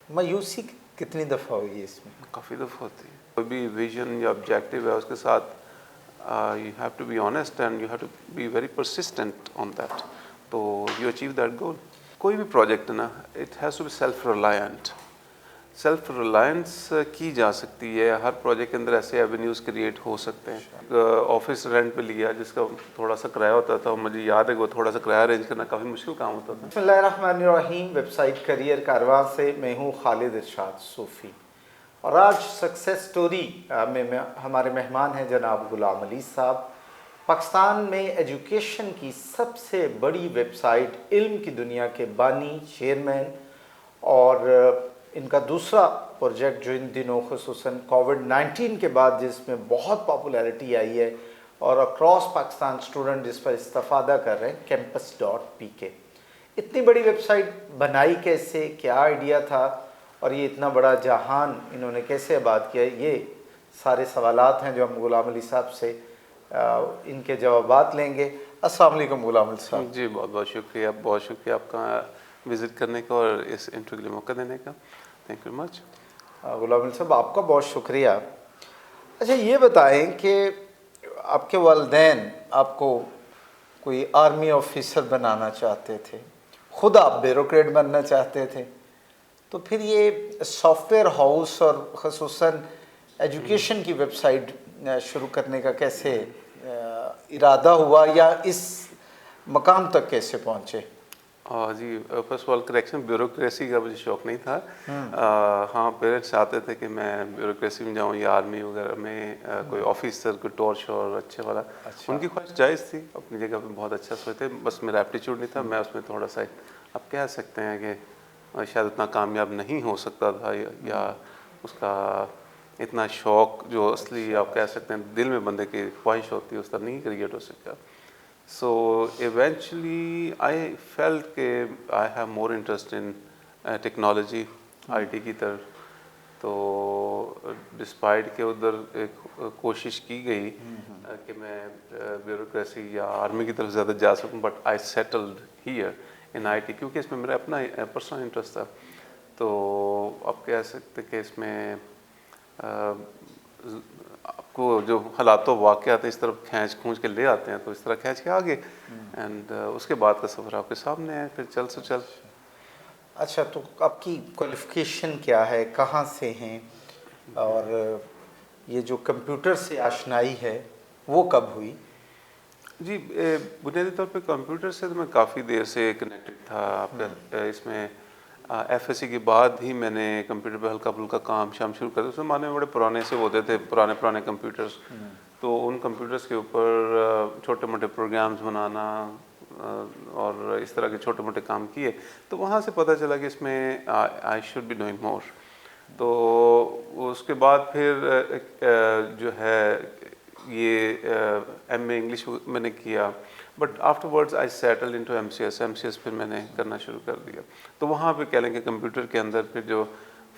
मायूसी कितनी दफ़ा हुई है इसमें? काफ़ी दफ़ा होती है। कोई भी विजन या ऑब्जेक्टिव है उसके साथ you have to be honest and you have to be very persistent on that, तो यू अचीव दैट गोल। कोई भी प्रोजेक्ट है ना, it has to be self reliant. Self reliance की जा सकती है। हर प्रोजेक्ट के अंदर ऐसे एवेन्यूज़ क्रिएट हो सकते हैं। ऑफिस रेंट पे लिया जिसका थोड़ा सा किराया होता था, मुझे याद है वो थोड़ा सा किराया अरेंज करना काफ़ी मुश्किल काम होता था। बिस्मिल्लाहिर्रहमानिर्रहीम। वेबसाइट करियर कारवां से मैं हूँ खालिद इरशाद सूफ़ी, और आज सक्सेस स्टोरी में हमारे मेहमान हैं जनाब गुलाम अली साहब। पाकिस्तान में एजुकेशन की सबसे बड़ी वेबसाइट इल्म की दुनिया के बानी, चेयरमैन, और इनका दूसरा प्रोजेक्ट जो इन दिनों खुसूसन कोविड-19 के बाद जिसमें बहुत पॉपुलैरिटी आई है और अक्रॉस पाकिस्तान स्टूडेंट जिस पर इस्तेफादा कर रहे हैं, campus.pk। इतनी बड़ी वेबसाइट बनाई कैसे, क्या आइडिया था, और ये इतना बड़ा जहान इन्होंने कैसे आबाद किया, ये सारे सवालात हैं जो हम गुलाम अली साहब से इनके जवाबात लेंगे। अस्सलाम वालेकुम गुलाम अली साहब। जी बहुत बहुत शुक्रिया आपका विज़िट करने का और इस इंटरव्यू के लिए मौका देने का। Thank you much. Ghulam Ali साहब, आपका बहुत शुक्रिया। अच्छा, ये बताएं कि आपके वालिदैन आपको कोई आर्मी ऑफिसर बनाना चाहते थे, ख़ुद आप ब्यूरोक्रेट बनना चाहते थे, तो फिर ये सॉफ्टवेयर हाउस और ख़ुसूसन एजुकेशन की वेबसाइट शुरू करने का कैसे इरादा हुआ, या इस मकाम तक कैसे पहुँचे? जी first of all correction, bureaucracy का मुझे शौक़ नहीं था। हाँ, पेरेंट्स चाहते थे कि मैं ब्यूरोक्रेसी में जाऊँ या आर्मी वगैरह में कोई ऑफिसर, कोई टॉर्च और अच्छे वाला। अच्छा। उनकी ख्वाहिश जायज़ थी, अपनी जगह पे बहुत अच्छा सोचते, बस मेरा एप्टीट्यूड नहीं था। मैं उसमें थोड़ा सा आप कह सकते हैं कि शायद उतना कामयाब नहीं हो सकता था, या उसका इतना शौक़ जो असली आप कह सकते हैं दिल में बंदे की ख्वाहिश होती है उस तरह नहीं क्रिएट हो सकता। So eventually I felt कि I have more interest in technology, IT की तरफ। तो डिस्पाइट के उधर एक कोशिश की गई कि मैं ब्यूरोक्रेसी या आर्मी की तरफ ज़्यादा जा सकूं, but I settled here in IT क्योंकि इसमें मेरा अपना पर्सनल इंटरेस्ट था। तो आप कह सकते कि इसमें आपको जो हालात वाक़यात इस तरफ खींच खूंच के ले आते हैं, तो इस तरह खींच के आगे एंड उसके बाद का सफ़र आपके सामने है, फिर चल से चल। अच्छा, तो आपकी क्वालिफ़िकेशन क्या है, कहाँ से हैं, और ये जो कंप्यूटर से आशनाई है वो कब हुई? जी बुनियादी तौर पे कंप्यूटर से तो मैं काफ़ी देर से कनेक्टेड था। आपका इसमें FSC के बाद ही मैंने कंप्यूटर पे हल्का फुल्का काम शाम शुरू कर दिया। उस ज़माने में बड़े पुराने से होते थे, पुराने कंप्यूटर्स। तो उन कंप्यूटर्स के ऊपर छोटे मोटे प्रोग्राम्स बनाना और इस तरह के छोटे मोटे काम किए, तो वहाँ से पता चला कि इसमें I should be doing more. तो उसके बाद फिर जो है ये MA इंग्लिश मैंने किया, but afterwards I settle into MCS फिर मैंने करना शुरू कर दिया। तो वहाँ पे कह लेंगे कंप्यूटर के अंदर फिर जो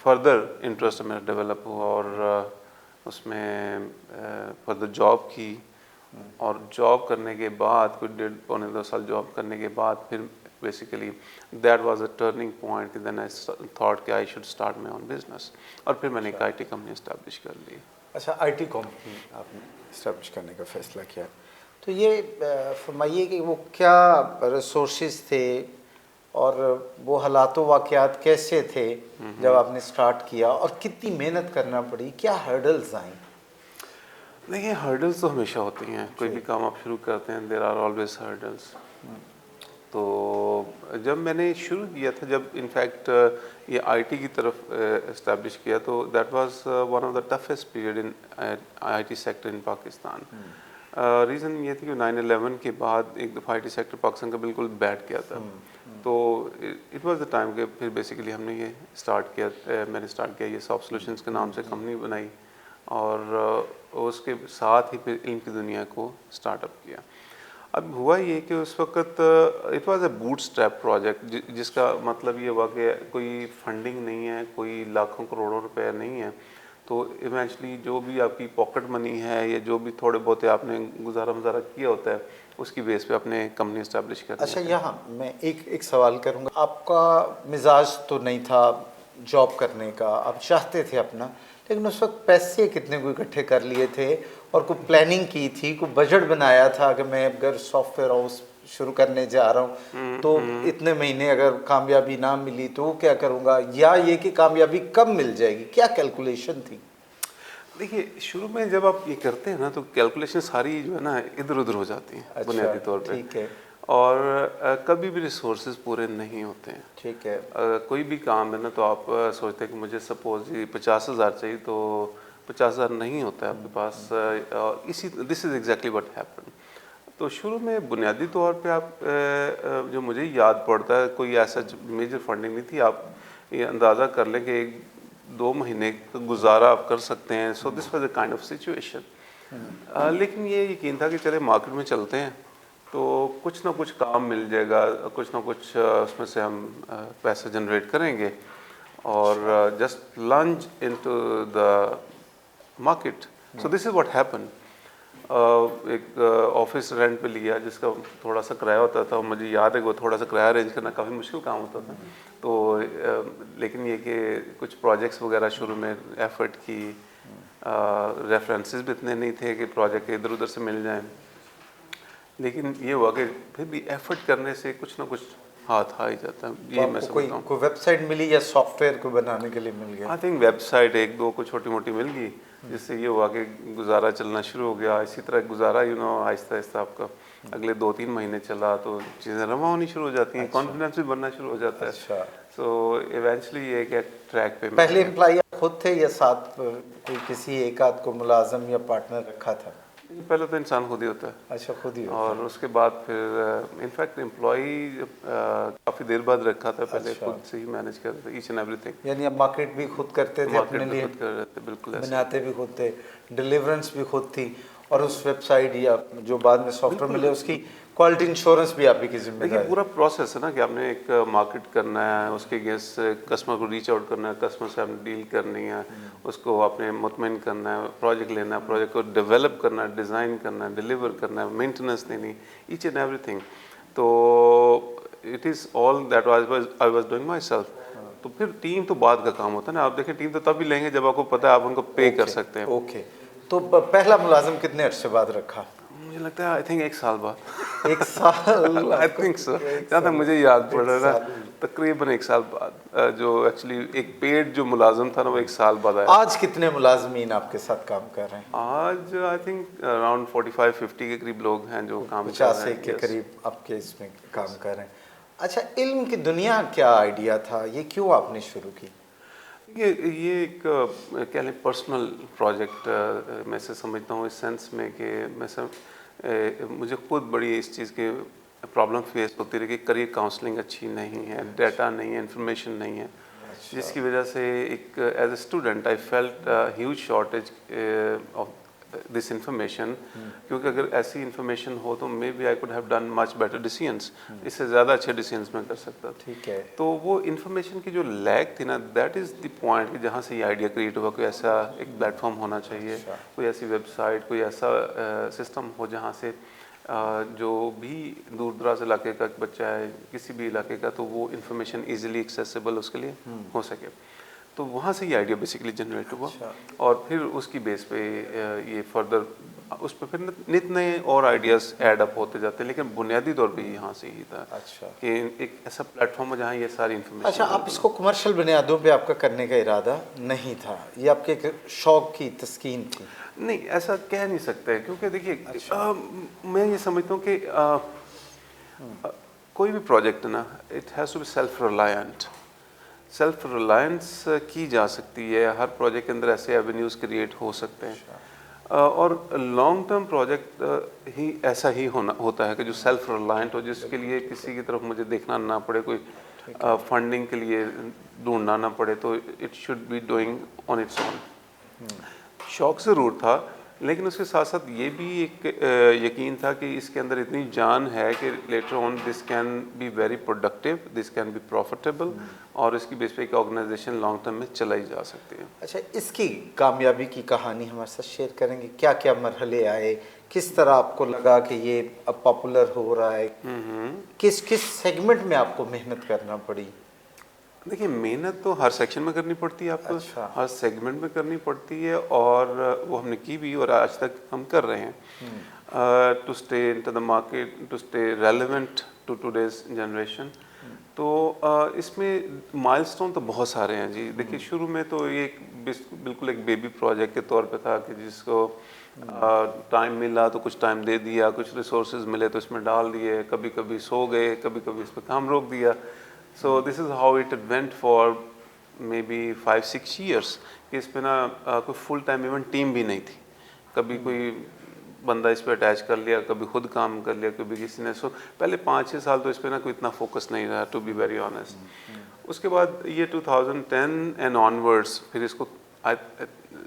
फर्दर इंटरेस्ट मेरा डेवलप हुआ और उसमें फर्दर जॉब की, और जॉब करने के बाद कुछ 1.5-2 साल जॉब करने के बाद फिर basically that was a turning point. Then I thought कि I should start my own business, और फिर मैंने एक IT कंपनी इस्टेब्लिश कर ली। अच्छा, IT कंपनी आपने इस्टेब्लिश करने का फ़ैसला किया। तो ये फरमाइए कि वो क्या रिसोर्सेज थे और वो हालात वाक़यात कैसे थे जब आपने स्टार्ट किया, और कितनी मेहनत करना पड़ी, क्या हर्डल्स आई? देखिए, हर्डल्स तो हमेशा होती हैं, कोई भी काम आप शुरू करते हैं, देयर आर ऑलवेज हर्डल्स। तो जब मैंने शुरू किया था, जब इनफैक्ट ये IT की तरफ इस्टेब्लिश किया, तो that was one of the toughest period in IT sector in Pakistan. Reason ये थी कि 9/11 के बाद एक दफ़ा IT सेक्टर पाकिस्तान का बिल्कुल बैठ गया था। तो इट वाज द टाइम कि फिर बेसिकली हमने ये स्टार्ट किया, मैंने स्टार्ट किया ये सॉफ्ट सॉल्यूशंस के नाम से कंपनी बनाई, और उसके साथ ही फिर इल्म की दुनिया को स्टार्टअप किया। अब हुआ ये कि उस वक्त it was a bootstrap project, जिसका मतलब ये हुआ कि कोई फंडिंग नहीं है, कोई लाखों करोड़ों रुपए नहीं है। तो इवेंचुअली जो भी आपकी पॉकेट मनी है या जो भी थोड़े बहुत आपने गुजारा मुजारा किया होता है, उसकी बेस पे अपने कंपनी इस्टेब्लिश करनी अच्छा, है। यहाँ मैं एक सवाल करूँगा। आपका मिजाज तो नहीं था जॉब करने का, आप चाहते थे अपना, लेकिन उस वक्त पैसे कितने को इकट्ठे कर लिए थे और कोई प्लानिंग की थी, कोई बजट बनाया था कि मैं अगर सॉफ्टवेयर हाउस शुरू करने जा रहा हूँ तो इतने महीने अगर कामयाबी ना मिली तो क्या करूँगा, या ये कि कामयाबी कब मिल जाएगी, क्या कैलकुलेशन थी? देखिए, शुरू में जब आप ये करते हैं ना तो कैलकुलेशन सारी जो है ना इधर उधर हो जाती हैं। अच्छा, बुनियादी तौर पे। ठीक है। और कभी भी रिसोर्सेज पूरे नहीं होते हैं। ठीक है। कोई भी काम है ना तो आप सोचते हैं कि मुझे सपोज ये 50,000 चाहिए, तो 50,000 नहीं होता है आपके पास। इसी this is exactly what happened. तो शुरू में बुनियादी तौर पे आप जो मुझे याद पड़ता है, कोई ऐसा मेजर फंडिंग नहीं थी। आप ये अंदाज़ा कर लें कि 1-2 महीने का गुजारा आप कर सकते हैं। So this was a kind of situation. लेकिन ये यकीन था कि चले मार्केट में चलते हैं तो कुछ ना कुछ काम मिल जाएगा, कुछ ना कुछ उसमें से हम पैसे जनरेट करेंगे और just launch into the market. So this is what happen. एक ऑफिस रेंट पे लिया जिसका थोड़ा सा किराया होता था। मुझे याद है वो थोड़ा सा किराया अरेंज करना काफ़ी मुश्किल काम होता था। तो लेकिन ये कि कुछ प्रोजेक्ट्स वगैरह शुरू में एफर्ट की, रेफरेंसेस भी इतने नहीं थे कि प्रोजेक्ट इधर उधर से मिल जाएं। लेकिन ये हुआ कि फिर भी एफर्ट करने से कुछ ना कुछ हाथ आ ही जाता है। तो ये मैं आपको समझता हूँ। कोई वेबसाइट मिली या सॉफ्टवेयर को बनाने के लिए मिल गया? आई थिंक वेबसाइट 1-2 को छोटी मोटी मिल गई, जिससे ये हुआ कि गुजारा चलना शुरू हो गया। इसी तरह गुजारा आहिस्ता आहिस्ता आपका अगले 2-3 महीने चला तो चीज़ें रवा होनी शुरू हो जाती हैं। कॉन्फिडेंस भी बनना शुरू हो जाता है। अच्छा। सो इवेंचुअली ये कि ट्रैक पे पहले एम्प्लॉई आप खुद थे या साथ कोई किसी एक आध को मुलाजम या पार्टनर रखा था? पहले तो इंसान खुद ही होता है। अच्छा, खुद ही होता और उसके बाद फिर इनफैक्ट एम्प्लॉई काफ़ी देर बाद रखा था। पहले अच्छा। खुद से ही मैनेज करते थे ईच एंड एवरीथिंग। यानी आप मार्केट भी खुद करते थे, अपने लिए खुद कर रहे थे, बिल्कुल ऐसे। बनाते भी खुद थे, डिलीवरेंस भी खुद थी, और उस वेबसाइट या जो बाद में सॉफ्टवेयर मिले उसकी क्वालिटी इंश्योरेंस भी आप ही की देखिए, जिम्मेदारी? पूरा प्रोसेस है ना कि आपने एक मार्केट करना है, उसके अगेंस्ट कस्टमर को रीच आउट करना है, कस्टमर से आपने डील करनी है, उसको आपने मुतमईन करना है, प्रोजेक्ट लेना है, प्रोजेक्ट को डेवलप करना है, डिज़ाइन करना है, डिलीवर करना है, मेंटेनेंस देनी, ईच एंड एवरीथिंग। तो it is all that I was doing my self. तो फिर टीम तो बाद का काम होता है ना। आप देखें, टीम तो तभी लेंगे जब आपको पता है आप उनको पे कर सकते हैं। ओके। तो पहला मुलाजिम कितने अरसे बाद रखा? मुझे लगता है आई थिंक 1 साल बाद। 1 साल? आई थिंक सो, जहाँ तक मुझे याद पड़ रहा है ना, तकरीबन 1 साल बाद। जो एक्चुअली एक पेड जो मुलाजिम था ना, वो 1 साल बाद आया। आज कितने मुलाजमीन आपके साथ काम कर रहे हैं? आज आई थिंक अराउंड 45-50 के करीब लोग हैं जो काम कर 50 रहे हैं। के करीब आपके इसमें काम कर रहे हैं। अच्छा, इल्म की दुनिया क्या आइडिया था, ये क्यों आपने शुरू की? ये एक कह लें पर्सनल प्रोजेक्ट मैं से समझता हूँ, इस सेंस में कि मुझे खुद बड़ी इस चीज़ की प्रॉब्लम फेस होती रही कि करियर काउंसलिंग अच्छी नहीं है, डाटा नहीं है, इन्फॉर्मेशन नहीं है, जिसकी वजह से एक as a student I felt huge shortage of this information. क्योंकि अगर ऐसी इंफॉर्मेशन हो तो may be I could have done much better decisions, इससे ज़्यादा अच्छे डिसीजंस मैं कर सकता था। ठीक है। तो वो इंफॉर्मेशन की जो लैक थी ना, दैट इज़ द पॉइंट कि जहाँ से ये आइडिया क्रिएट हुआ, कोई ऐसा एक प्लेटफॉर्म होना चाहिए, कोई ऐसी वेबसाइट, कोई ऐसा सिस्टम हो जहाँ से जो भी दूर दराज इलाके का बच्चा है, किसी भी इलाके का, तो वो इंफॉर्मेशन ईजिली एक्सेसिबल उसके लिए हो सके। तो वहाँ से ये आइडिया बेसिकली जनरेट हुआ। और फिर उसकी बेस पे ये फर्दर उस पर फिर नित नए और आइडियाज़ ऐड अप होते जाते हैं, लेकिन बुनियादी तौर पे यहाँ से ही था। अच्छा। कि एक ऐसा प्लेटफॉर्म है जहाँ ये सारी इन्फॉर्मेशन। अच्छा, आप इसको कमर्शियल बुनियादों पे आपका करने का इरादा नहीं था, ये आपके एक शौक की तस्कीन थी? नहीं, ऐसा कह नहीं सकते, क्योंकि देखिए मैं ये समझता हूँ कि कोई भी प्रोजेक्ट है ना, it has to be self reliant. Self reliance की जा सकती है, हर प्रोजेक्ट के अंदर ऐसे एवेन्यूज़ क्रिएट हो सकते हैं। और लॉन्ग टर्म प्रोजेक्ट ही ऐसा ही होता है कि जो सेल्फ रिलायंट हो, जिसके लिए किसी की तरफ मुझे देखना ना पड़े, कोई फंडिंग के लिए ढूंढना ना पड़े, तो it should be doing on its own. शौक ज़रूर था, लेकिन उसके साथ साथ ये भी एक यकीन था कि इसके अंदर इतनी जान है कि later on this can be very productive, this can be profitable, और इसकी बेस पे एक ऑर्गेनाइजेशन लॉन्ग टर्म में चलाई जा सकती है। अच्छा, इसकी कामयाबी की कहानी हमारे साथ शेयर करेंगे? क्या क्या मरहले आए, किस तरह आपको लगा कि ये अब पॉपुलर हो रहा है, किस किस सेगमेंट में आपको मेहनत करना पड़ी? देखिए मेहनत तो हर सेक्शन में करनी पड़ती है आपको, अच्छा। हर सेगमेंट में करनी पड़ती है, और वो हमने की भी और आज तक हम कर रहे हैं to stay in to the market, to stay relevant to today's generation. तो इसमें माइलस्टोन तो बहुत सारे हैं जी। देखिए शुरू में तो ये बिल्कुल एक बेबी प्रोजेक्ट के तौर पे था कि जिसको टाइम मिला तो कुछ टाइम दे दिया, कुछ रिसोर्सेज मिले तो इसमें डाल दिए, कभी कभी सो गए, कभी कभी इस पर काम रोक दिया। सो this is how it went for may be 5-6 years कि इस पे ना कोई फुल टाइम इवन टीम भी नहीं थी। कभी कोई बंदा इस पे अटैच कर लिया, कभी खुद काम कर लिया, कभी किसी ने। सो पहले 5-6 साल तो इस पे ना कोई इतना फोकस नहीं रहा, टू बी वेरी ऑनेस्ट। उसके बाद ये 2010 एंड ऑनवर्ड्स फिर इसको आई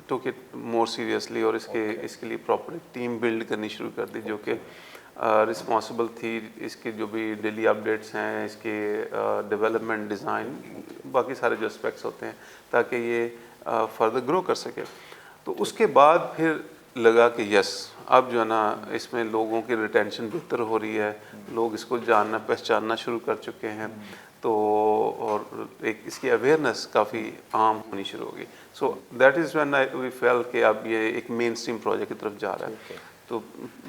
टुक इट मोर सीरियसली, और इसके लिए प्रॉपर टीम बिल्ड करनी शुरू कर दी जो कि रिस्पॉन्सिबल थी इसके जो भी डेली अपडेट्स हैं, इसके डेवलपमेंट, डिज़ाइन, बाकी सारे जो एस्पेक्ट्स होते हैं, ताकि ये फर्दर ग्रो कर सके। तो उसके बाद फिर लगा कि यस, अब जो है ना इसमें लोगों की रिटेंशन बेहतर हो रही है, लोग इसको जानना पहचानना शुरू कर चुके हैं, तो और एक इसकी अवेयरनेस काफ़ी आम होनी शुरू होगी। So that is when we feel कि अब ये एक मेन स्ट्रीम प्रोजेक्ट की तरफ जा रहा है। तो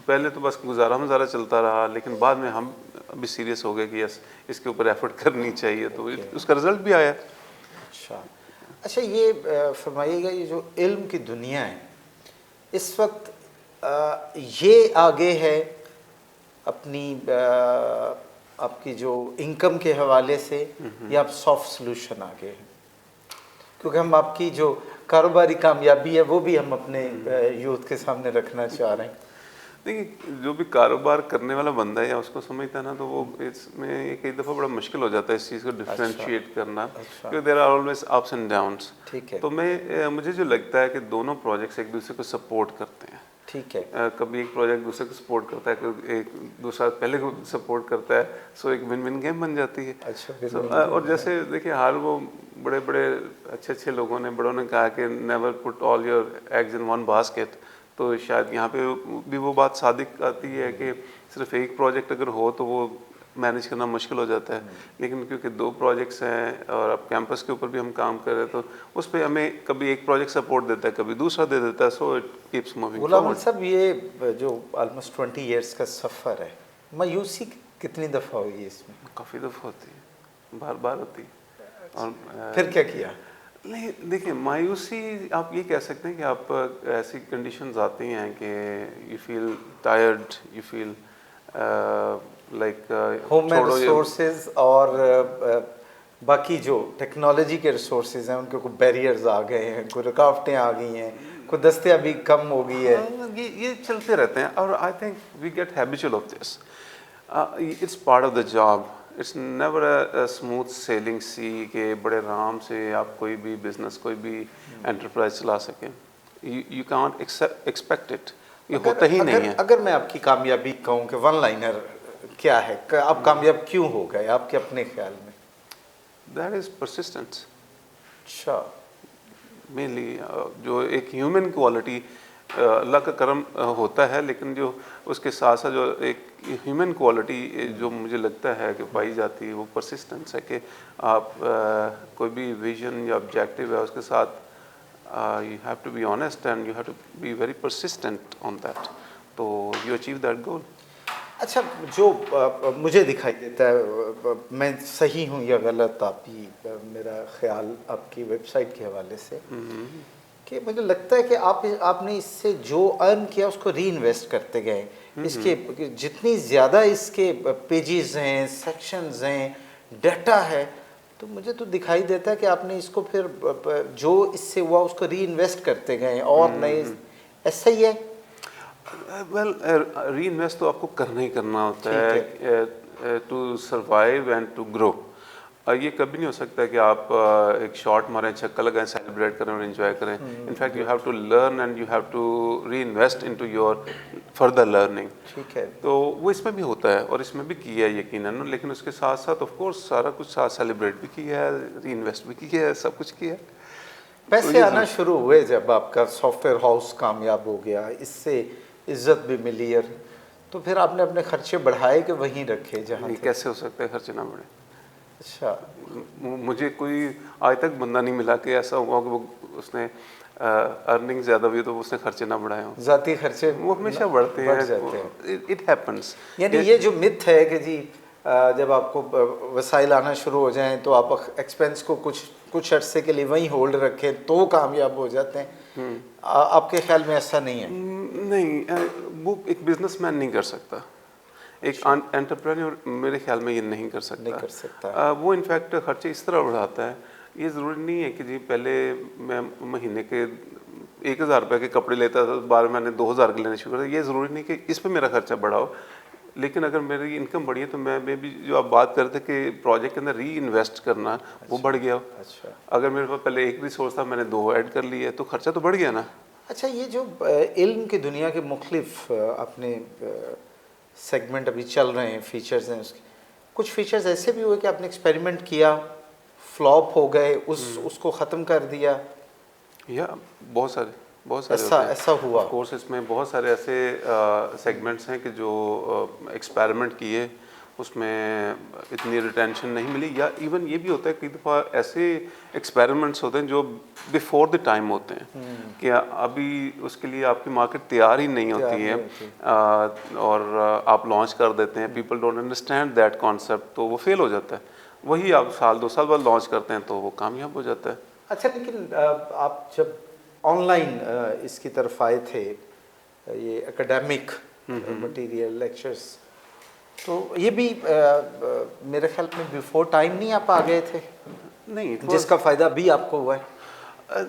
पहले तो बस गुजारा मुजारा चलता रहा, लेकिन बाद में हम अभी सीरियस हो गए कि यस इसके ऊपर एफर्ट करनी चाहिए, तो उसका रिजल्ट भी आया। अच्छा अच्छा, ये फरमाइएगा, ये जो इल्म की दुनिया है इस वक्त ये आगे है अपनी आपकी जो इनकम के हवाले से, या आप सॉफ्ट सोल्यूशन आगे हैं? क्योंकि हम आपकी जो कारोबारी कामयाबी है वो भी हम अपने यूथ के सामने रखना चाह रहे हैं। देखिए जो भी कारोबार करने वाला बंदा है या उसको समझता है ना, तो वो इसमें कई दफ़ा बड़ा मुश्किल हो जाता है इस चीज़ को डिफ्रेंशिएट करना, क्योंकि there are always ups and downs. ठीक है। तो मुझे जो लगता है कि दोनों प्रोजेक्ट्स एक दूसरे को सपोर्ट करते हैं। ठीक है। कभी एक प्रोजेक्ट दूसरे को सपोर्ट करता है, कभी एक दूसरा पहले को सपोर्ट करता है, सो एक विन विन गेम बन जाती है। अच्छा। और जैसे देखिए हर वो बड़े बड़े अच्छे लोगों ने, बड़ों ने कहा कि never put all your eggs in one basket, तो शायद यहाँ पे भी वो बात सादिक आती है कि सिर्फ एक प्रोजेक्ट अगर हो तो वो मैनेज करना मुश्किल हो जाता है, लेकिन क्योंकि 2 प्रोजेक्ट्स हैं और अब कैंपस के ऊपर भी हम काम कर रहे हैं, तो उस पर हमें कभी एक प्रोजेक्ट सपोर्ट देता है, कभी दूसरा दे देता है, सो इट कीप्स मूविंग गुलाम साहब, ये जो ऑलमोस्ट 20 इयर्स का सफ़र है, मायूसी कितनी दफ़ा हुई है इसमें? काफ़ी दफ़ा होती है, बार बार होती है। और फिर क्या किया? नहीं देखिए, मायूसी आप ये कह सकते हैं कि आप ऐसी कंडीशंस आती हैं कि you feel tired, you feel like human resources और बाकी जो टेक्नोलॉजी के रिसोर्सेज हैं उनके कोई बैरियर्स आ गए हैं, कोई रुकावटें आ गई हैं, कोई दस्तयाबी कम हो गई है। ये चलते रहते हैं, और I think we get habitual of this. It's part of the job. It's never a smooth sailing सी के बड़े आराम से आप कोई भी बिजनेस, कोई भी एंटरप्राइज चला सकें। यू कांट एक्सपेक्ट इट, ये होता ही नहीं है। अगर मैं आपकी कामयाबी कहूँ कि वन लाइनर क्या है, आप कामयाब क्यों हो गए आपके अपने ख्याल में? That is persistence. अच्छा। मेनली जो एक ह्यूमन क्वालिटी, अल्लाह का करम होता है, लेकिन जो उसके साथ साथ जो एक ह्यूमन क्वालिटी जो मुझे लगता है कि पाई जाती है, वो परसिस्टेंस है कि आप कोई भी विजन या ऑब्जेक्टिव है उसके साथ you have to be honest and you have to be very persistent on that, तो यू अचीव दैट गोल। अच्छा, जो मुझे दिखाई देता है, मैं सही हूँ या गलत, आप ही मेरा ख्याल आपकी वेबसाइट के हवाले से, कि मुझे लगता है कि आपने इससे जो अर्न किया उसको री इन्वेस्ट करते गए। इसके जितनी ज़्यादा इसके पेजेस हैं, सेक्शंस हैं, डाटा है, तो मुझे तो दिखाई देता है कि आपने इसको फिर जो इससे हुआ उसको री इन्वेस्ट करते गए और नए, ऐसा ही है? वेल री इन्वेस्ट तो आपको करना ही करना होता है to survive and to grow. ये कभी नहीं हो सकता कि आप एक शॉट मारें, छक्का लगाएं, सेलिब्रेट करें और एंजॉय करें। In fact you have to learn and you have to reinvest into your further learning. ठीक है। तो वो इसमें भी होता है और इसमें भी किया है यकीनन, लेकिन उसके साथ साथ ऑफ कोर्स सारा कुछ साथ सेलिब्रेट भी किया है, री इन्वेस्ट भी किया है, सब कुछ किया है। पैसे आना शुरू हुए जब आपका सॉफ्टवेयर हाउस कामयाब हो गया, इससे इज्जत भी मिली है, तो फिर आपने अपने खर्चे बढ़ाए कि वहीं रखे? जहाँ कैसे हो सकता है खर्चे ना बढ़े? अच्छा। मुझे कोई आज तक बंदा नहीं मिला कि ऐसा हुआ कि वो उसने अर्निंग ज़्यादा हुई तो उसने खर्चे ना बढ़ाए हों। ज़ाती खर्चे वो हमेशा बढ़ते बढ़ हैं, जाते हैं। It happens. यानी ये जो मिथ है कि जी जब आपको वसाइल आना शुरू हो जाएं तो आप एक्सपेंस को कुछ अरसे के लिए वहीं होल्ड रखें तो कामयाब हो जाते हैं, आपके ख्याल में ऐसा नहीं है? नहीं, वो एक बिजनेसमैन नहीं कर सकता, एक एंटरप्रेन्योर मेरे ख्याल में ये नहीं कर सकता। नहीं कर सकता। वो इनफैक्ट खर्चे इस तरह बढ़ाता है। ये ज़रूरी नहीं है कि जी पहले मैं महीने के 1,000 रुपये के कपड़े लेता था, बाद में मैंने 2,000 के लेने शुरू कर दिया। ये ज़रूरी नहीं कि इस पर मेरा खर्चा बढ़ाओ, लेकिन अगर मेरी इनकम बढ़ी है तो मैं भी जो आप बात कर रहे थे कि प्रोजेक्ट के अंदर री इन्वेस्ट करना, वो बढ़ गया। अच्छा। अगर मेरे पास पहले एक रिसोर्स था, मैंने 2 ऐड कर लिए, तो खर्चा तो बढ़ गया ना। अच्छा, ये जो इल्म की दुनिया के मुख्तलिफ अपने सेगमेंट अभी चल रहे हैं, फीचर्स हैं उसके, कुछ फीचर्स ऐसे भी हुए कि आपने एक्सपेरिमेंट किया, फ्लॉप हो गए, उसको ख़त्म कर दिया, या बहुत सारे ऐसा हुआ? ऑफ कोर्स इसमें बहुत सारे ऐसे सेगमेंट्स हैं कि जो एक्सपेरिमेंट किए, उसमें इतनी रिटेंशन नहीं मिली। या इवन ये भी होता है कई दफ़ा ऐसे एक्सपेरिमेंट्स होते हैं जो बिफोर द टाइम होते हैं कि अभी उसके लिए आपकी मार्केट तैयार ही नहीं होती है, और आप लॉन्च कर देते हैं, people don't understand that concept, तो वो फेल हो जाता है। वही आप साल 2 साल बाद लॉन्च करते हैं तो वो कामयाब हो जाता है। अच्छा, लेकिन आप जब ऑनलाइन इसकी तरफ आए थे, ये एकेडमिक मटेरियल लेक्चर्स, तो ये भी मेरे ख्याल में बिफोर टाइम नहीं आप आ गए थे? नहीं, जिसका फ़ायदा भी आपको हुआ है?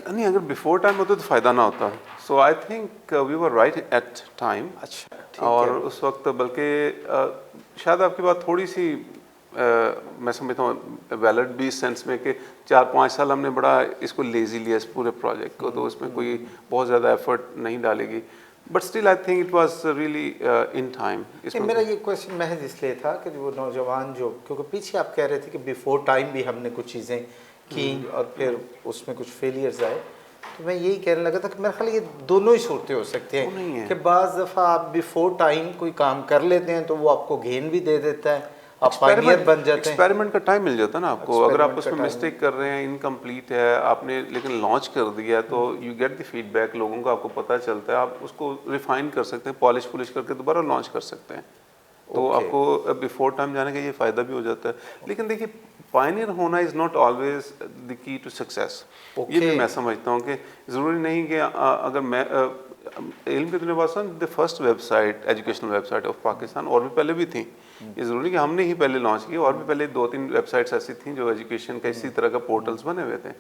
नहीं, अगर बिफोर टाइम होता तो फ़ायदा ना होता। So I think we were right at time. अच्छा, ठीक और है। उस वक्त बल्कि शायद आपकी बात थोड़ी सी मैं समझता हूँ वैलिड भी इस सेंस में कि 4-5 साल हमने बड़ा इसको लेजी लिया इस पूरे प्रोजेक्ट को, तो उसमें कोई बहुत ज़्यादा एफर्ट नहीं डालेगी, but still I think it was really in time. इसमें मेरा ये क्वेश्चन महज इसलिए था कि वो नौजवान जो, क्योंकि पीछे आप कह रहे थे कि बिफोर टाइम भी हमने कुछ चीज़ें की और फिर उसमें कुछ फेलियर्स आए, तो मैं यही कहने लगा था कि मेरे ख्याल ये दोनों ही सूरतें हो सकती हैं कि बाज़ दफ़ा आप बिफोर टाइम कोई काम कर लेते हैं तो वो आपको गेन भी दे देता है, आप पायनियर बन जाते हैं। एक्सपेरिमेंट का टाइम मिल जाता है ना आपको। अगर आप उसमें मिस्टेक कर रहे हैं, इनकम्प्लीट है आपने, लेकिन लॉन्च कर दिया, तो यू गेट द फीडबैक, लोगों को आपको पता चलता है, आप उसको रिफाइन कर सकते हैं, पॉलिश करके दोबारा लॉन्च कर सकते हैं। तो आपको बिफोर टाइम जाने का ये फ़ायदा भी हो जाता है। लेकिन देखिए, पायनियर होना is not always the key to success. ये भी मैं समझता हूँ कि ज़रूरी नहीं कि अगर मैं इल्म की दुनिया was the first website, educational website of Pakistan, और भी पहले भी थी। ये ज़रूरी कि हमने ही पहले लॉन्च की, और भी पहले 2-3 वेबसाइट्स ऐसी थी जो एजुकेशन का इसी तरह का पोर्टल्स बने हुए थे।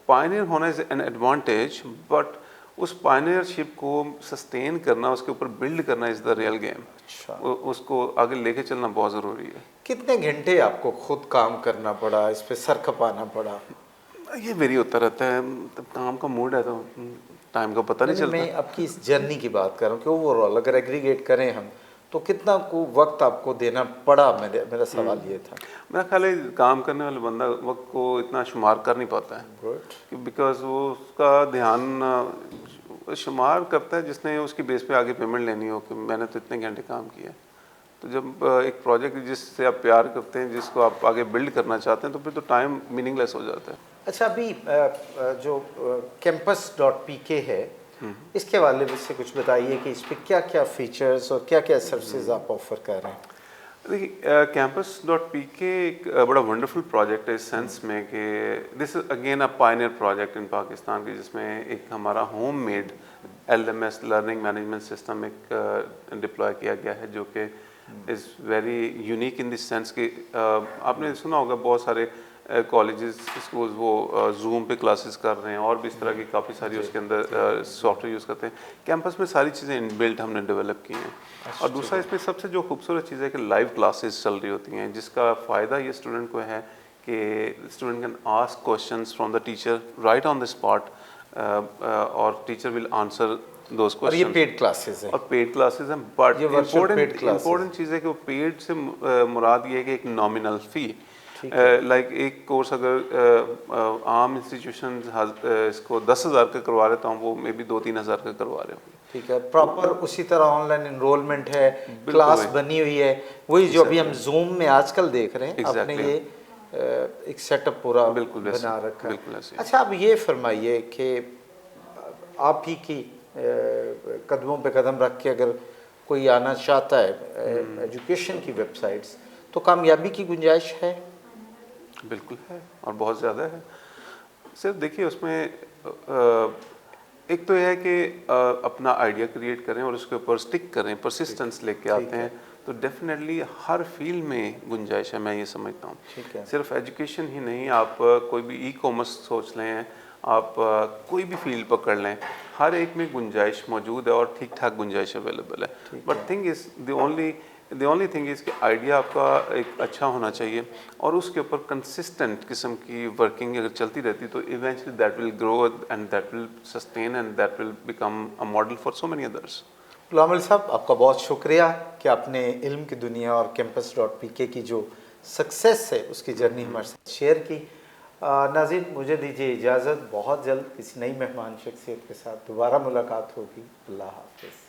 पायनियर होना इज़ एन एडवांटेज, बट उस पायनियरशिप को सस्टेन करना, उसके ऊपर बिल्ड करना इज़ द रियल गेम। अच्छा, उसको आगे लेके चलना बहुत ज़रूरी है। कितने घंटे आपको खुद काम करना पड़ा, इस पे सर खपाना पड़ा? ये वेरी होता रहता है, तब काम का मूड है तो टाइम का पता नहीं चलता। मैं आपकी इस जर्नी की बात कर रहा हूँ कि ओवरऑल अगर एग्रीगेट करें हम, तो कितना को वक्त आपको देना पड़ा, मेरा सवाल ये था। मेरा ख्याल है काम करने वाले बंदा वक्त को इतना शुमार कर नहीं पाता है, गुड। बिकॉज वो उसका ध्यान शुमार करता है जिसने उसकी बेस पे आगे पेमेंट लेनी हो कि मैंने तो इतने घंटे काम किया। तो जब एक प्रोजेक्ट जिससे आप प्यार करते हैं, जिसको आप आगे बिल्ड करना चाहते हैं, तो फिर तो टाइम मीनिंगलेस हो जाता है। अच्छा, अभी जो campus.pk है, इसके हवाले से कुछ बताइए कि इस पर क्या क्या फीचर्स और क्या क्या सर्विसेज आप ऑफर कर रहे हैं? देखिए, campus.pk एक बड़ा वंडरफुल प्रोजेक्ट है इस सेंस में कि this is again a Pioneer project in Pakistan की, जिसमें एक हमारा home made LMS learning management system एक डिप्लॉय किया गया है, जो कि is very unique in this sense कि आपने सुना होगा बहुत सारे कॉलेजेस स्कूल्स वो जूम पे क्लासेस कर रहे हैं, और भी इस तरह की काफ़ी सारी उसके अंदर सॉफ्टवेयर यूज़ करते हैं। कैंपस में सारी चीज़ें इनबिल्ट हमने डेवलप की हैं। और दूसरा इसमें सबसे जो खूबसूरत चीज़ है कि लाइव क्लासेस चल रही होती हैं, जिसका फ़ायदा ये स्टूडेंट को है कि student can ask questions from the teacher right on the spot, और teacher will answer those question. और ये पेड क्लासेस हैं? और पेड क्लासेस हैं, बट इम्पोर्टेंट चीज़ है कि वो पेड से मुराद ये है कि एक नॉमिनल फ़ी, लाइक एक कोर्स अगर आम इंस्टीट्यूशन इसको 10,000 का करवा रहे, तो हम वो मे बी 2-3 हज़ार का करवा रहे होंगे। ठीक है, प्रॉपर उसी तरह ऑनलाइन एनरोलमेंट है, बिल्कुल क्लास वही। बनी हुई है, वही जो अभी हम Exactly. जूम में आजकल देख रहे हैं, आपने Exactly. ये एक सेटअप पूरा बिल्कुल वैसे, बना रखा है। बिल्कुल ऐसे ही। अच्छा, अब ये फरमाइए कि आप ही की कदमों पे कदम रख के अगर कोई आना चाहता है एजुकेशन की वेबसाइट्स, तो कामयाबी की गुंजाइश है? बिल्कुल है, और बहुत ज़्यादा है। सिर्फ देखिए उसमें एक तो यह है कि अपना आइडिया क्रिएट करें और उसके ऊपर स्टिक करें, परसिस्टेंस लेके आते हैं, तो डेफिनेटली हर फील्ड में गुंजाइश है, मैं ये समझता हूँ। ठीक है। सिर्फ एजुकेशन ही नहीं, आप कोई भी ई कॉमर्स सोच लें, आप कोई भी फील्ड पकड़ लें, हर एक में गुंजाइश मौजूद है और ठीक ठाक गुंजाइश अवेलेबल है। But thing is the only thing is कि आइडिया आपका एक अच्छा होना चाहिए और उसके ऊपर कंसिस्टेंट किस्म की वर्किंग अगर चलती रहती तो eventually that will grow and that will sustain and that will become a model for so many others. Ghulam Ali साहब, आपका बहुत शुक्रिया कि आपने इल्म की दुनिया और campus.pk की जो सक्सेस है उसकी जर्नी हमारे साथ शेयर की। नाज़रीन, मुझे दीजिए इजाज़त, बहुत जल्द किसी नई मेहमान शख्सियत के साथ दोबारा मुलाकात होगी। अल्लाह हाफ़िज़।